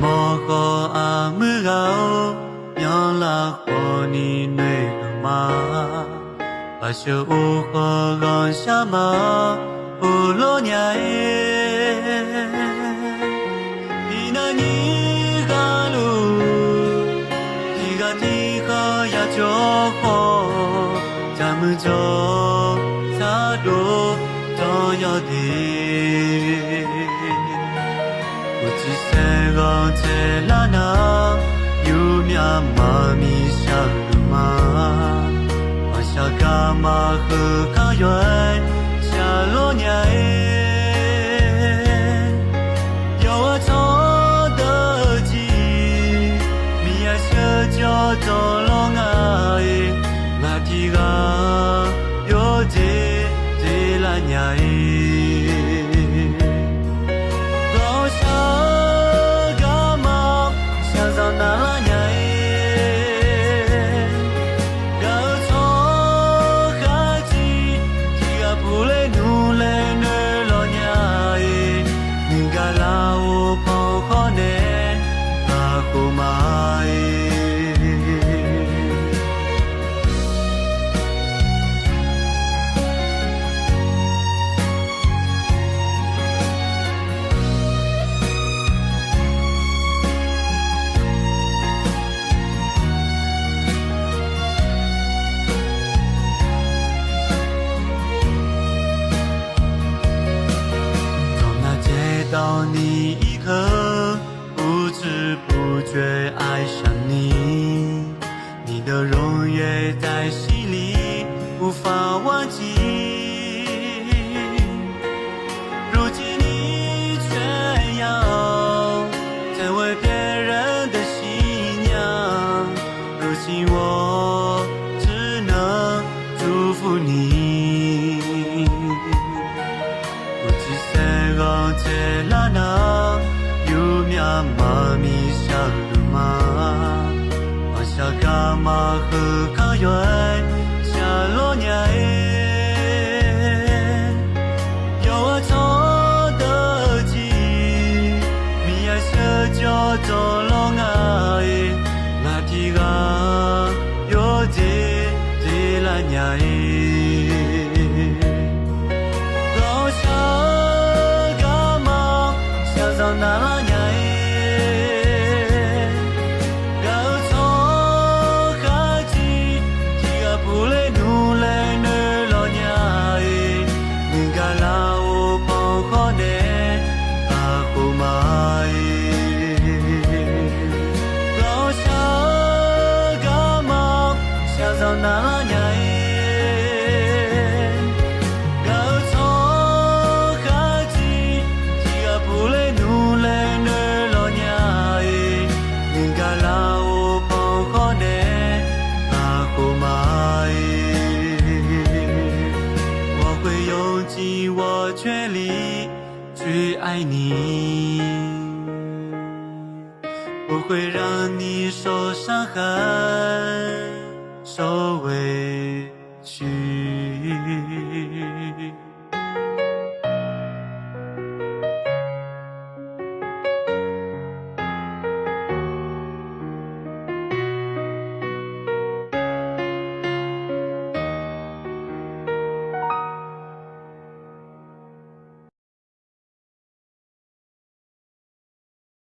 么和阿姆高，养了和你内了吗？把手和刚下马，不落娘耶。你那你哈路，你个你个呀就好，咱们就啥都都要的。我只想在那那有面妈咪笑了吗？我想干嘛和家园下落娘耶，有我错的记，米呀小脚走路爱，那提个有这la娘耶。到你一刻，不知不觉爱上你，你的容颜在心里无法忘记。如今你却要成为别人的新娘，如今我只能祝福你。在那那有面妈咪笑了吗？我想干嘛和家园下落娘耶，有我错的记，米呀小脚走路爱，那提个有这la娘耶。那拉娘耶，高错哈吉，提个不来努来努老娘耶，你个老婆婆呢，阿胡妈耶，高下干嘛，想找那拉娘耶。用尽我全力去爱你，不会让你受伤害、受委